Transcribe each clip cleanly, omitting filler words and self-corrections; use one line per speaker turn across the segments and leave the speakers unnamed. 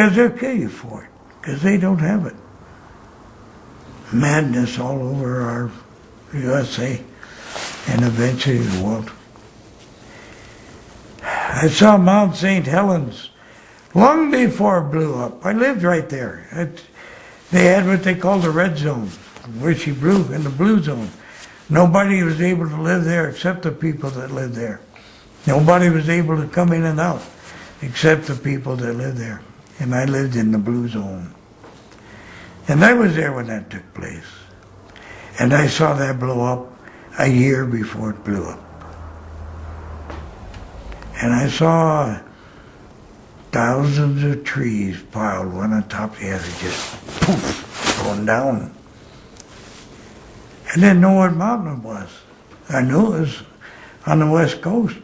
Because they'll kill you for it. Because they don't have it. Madness all over our USA and eventually the world. I saw Mount St. Helens long before it blew up. I lived right there. They had what they called the red zone, where she blew, in the blue zone. Nobody was able to live there except the people that lived there. Nobody was able to come in and out except the people that lived there. And I lived in the blue zone. And I was there when that took place. And I saw that blow up a year before it blew up. And I saw thousands of trees piled one on top of the other, just poof, going down. I didn't know what mountain it was. I knew it was on the west coast.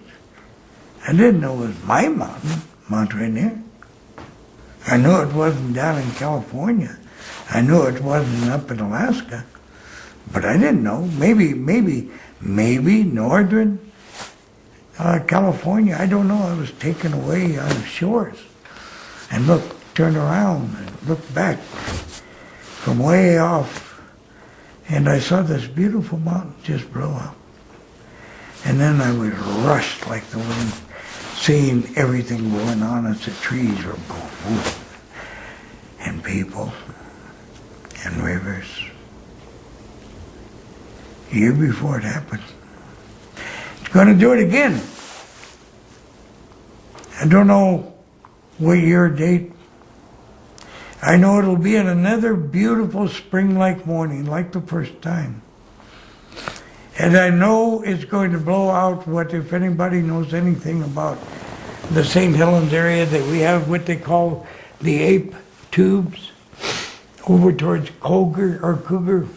I didn't know it was my mountain, Mount Rainier. I knew it wasn't down in California. I knew it wasn't up in Alaska. But I didn't know. Maybe northern California. I don't know. I was taken away on the shores. And turned around and looked back from way off. And I saw this beautiful mountain just blow up. And then I was rushed like the wind, seeing everything going on as the trees were going, and people, and rivers. A year before it happened. It's going to do it again. I don't know what year or date. I know it'll be in another beautiful spring-like morning, like the first time. And I know it's going to blow out what, if anybody knows anything about the St. Helens area, that we have what they call the ape tubes over towards Cougar,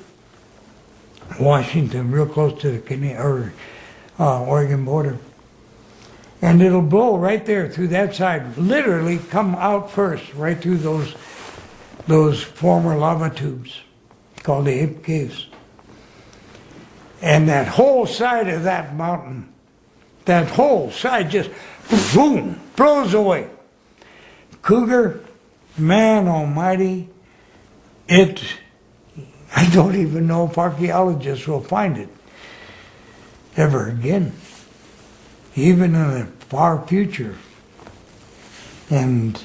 Washington, real close to the Oregon border. And it'll blow right there through that side, literally come out first, right through those former lava tubes called the ape caves. And that whole side of that mountain, that whole side just boom, blows away. Cougar, man almighty, I don't even know if archaeologists will find it ever again, even in the far future. And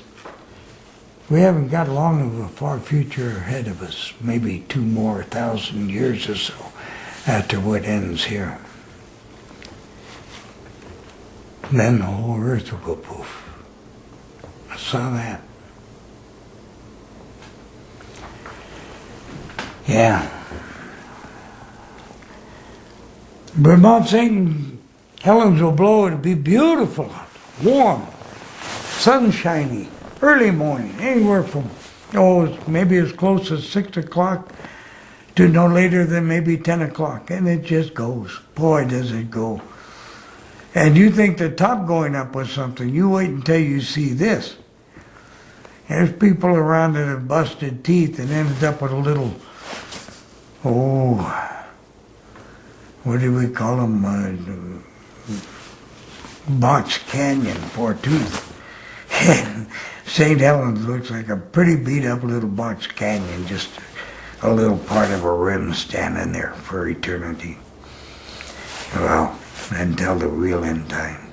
we haven't got long of a far future ahead of us, maybe 2,000 more years or so after what ends here. And then the whole earth will go poof. I saw that. Yeah. But Mount St. Helens will blow. It'll be beautiful, warm, sunshiny, early morning, anywhere from, maybe as close as 6 o'clock to no later than maybe 10 o'clock. And it just goes. Boy, does it go. And you think the top going up was something. You wait until you see this. There's people around that have busted teeth and ended up with a little, what do we call them? Box Canyon, 4 tooth. And St. Helens looks like a pretty beat up little box canyon, just a little part of a rim standing there for eternity. Well, until the real end time.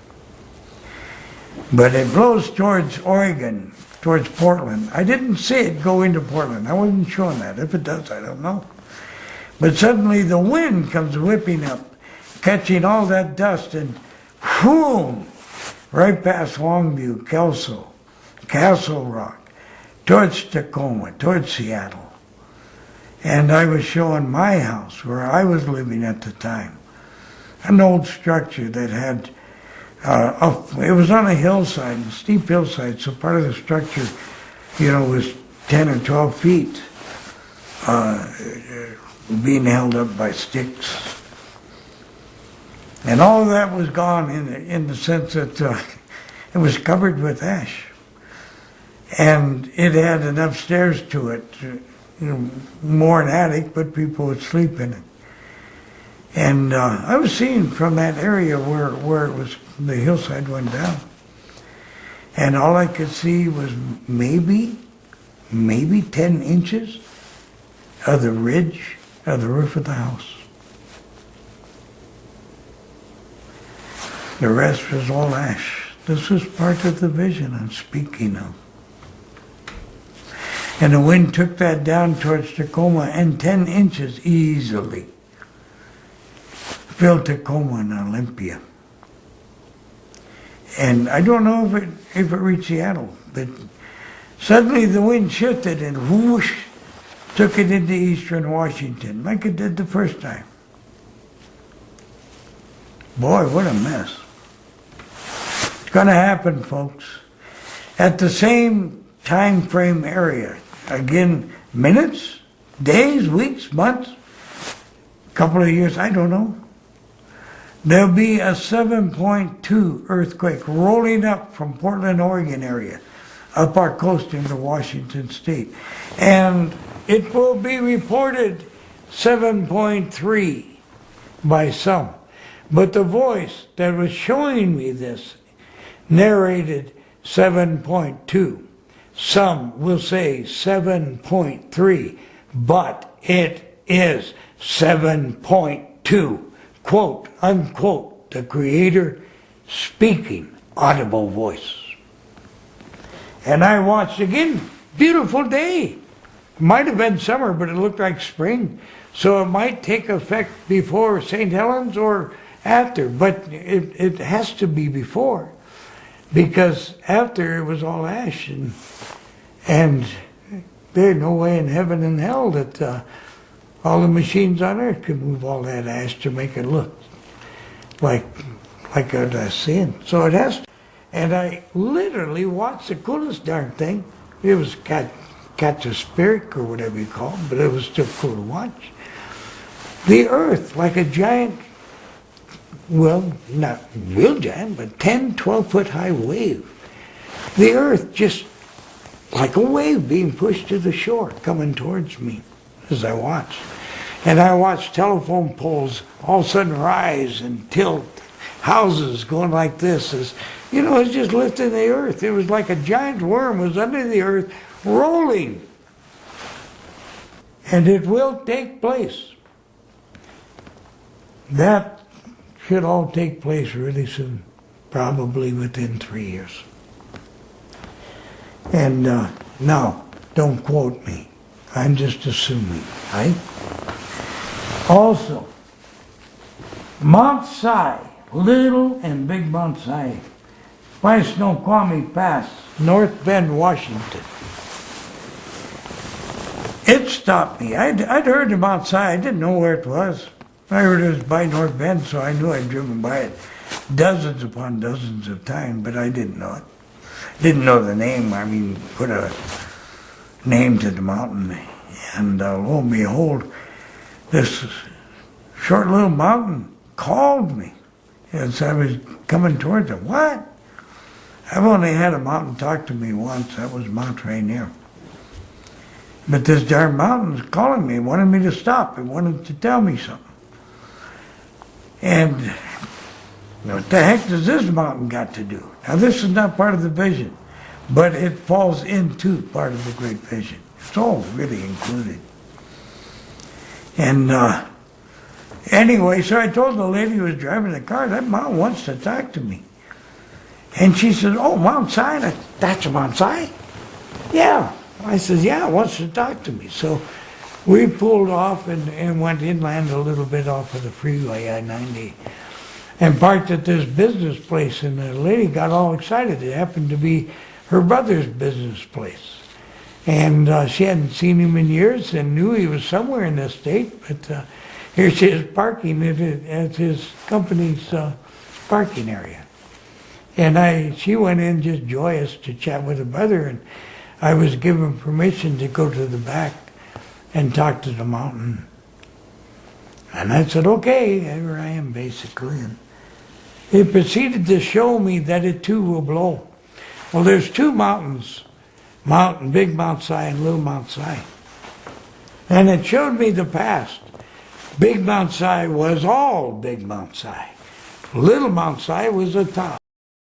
But it blows towards Oregon, towards Portland. I didn't see it go into Portland. I wasn't shown that. If it does, I don't know. But suddenly the wind comes whipping up, catching all that dust, and boom, right past Longview, Kelso, Castle Rock, towards Tacoma, towards Seattle. And I was showing my house, where I was living at the time, an old structure that had, it was on a hillside, a steep hillside, so part of the structure, was 10 or 12 feet, being held up by sticks. And all of that was gone in the sense that it was covered with ash. And it had enough stairs to it, more an attic, but people would sleep in it. And I was seeing from that area where it was, the hillside went down. And all I could see was maybe 10 inches of the ridge of the roof of the house. The rest was all ash. This was part of the vision I'm speaking of. And the wind took that down towards Tacoma, and 10 inches easily filled Tacoma and Olympia. And I don't know if it reached Seattle, but suddenly the wind shifted and whoosh, took it into eastern Washington, like it did the first time. Boy, what a mess. It's going to happen, folks. At the same time frame area. Again, minutes, days, weeks, months, couple of years, I don't know. There'll be a 7.2 earthquake rolling up from Portland, Oregon area, up our coast into Washington state. And it will be reported 7.3 by some. But the voice that was showing me this narrated 7.2. Some will say 7.3, but it is 7.2. Quote, unquote, the Creator speaking, audible voice. And I watched again, beautiful day. Might have been summer, but it looked like spring. So it might take effect before St. Helens or after, but it has to be before. Because after it was all ash, and there's no way in heaven and hell that all the machines on earth could move all that ash to make it look like I was seeing. So it has to. And I literally watched the coolest darn thing. It was catastrophic or whatever you call it, but it was still cool to watch. The earth, like a giant, well, not real giant, but 10, 12-foot high wave. The earth just like a wave being pushed to the shore, coming towards me as I watched. And I watched telephone poles all of a sudden rise and tilt, houses going like this. As, you know, it's just lifting the earth. It was like a giant worm was under the earth rolling. And it will take place. That should all take place really soon, probably within 3 years. And now, don't quote me. I'm just assuming, right? Also, Mount Si, Little and Big Mount Si, by Snoqualmie Pass, North Bend, Washington. It stopped me. I'd heard of Mount Si. I didn't know where it was. I heard it was by North Bend, so I knew I'd driven by it dozens upon dozens of times, but I didn't know it. Didn't know the name. I mean, put a name to the mountain. And lo and behold, this short little mountain called me as I was coming towards it. What? I've only had a mountain talk to me once. That was Mount Rainier. But this darn mountain's calling me. It wanted me to stop. It wanted to tell me something. And what the heck does this mountain got to do? Now, this is not part of the vision, but it falls into part of the great vision. It's all really included. And anyway, so I told the lady who was driving the car, that mountain wants to talk to me. And she said, oh, Mount Si, that's Mount Si? Yeah. I said, yeah, it wants to talk to me. So we pulled off and went inland a little bit off of the freeway, I-90, and parked at this business place. And the lady got all excited. It happened to be her brother's business place. And she hadn't seen him in years and knew he was somewhere in this state. But here she is parking at his company's parking area. And she went in just joyous to chat with her brother. And I was given permission to go to the back and talk to the mountain. And I said, okay, here I am, basically. And it proceeded to show me that it too will blow. Well, there's two mountains, Big Mount Si and Little Mount Si. And it showed me the past. Big Mount Si was all Big Mount Si. Little Mount Si was a town.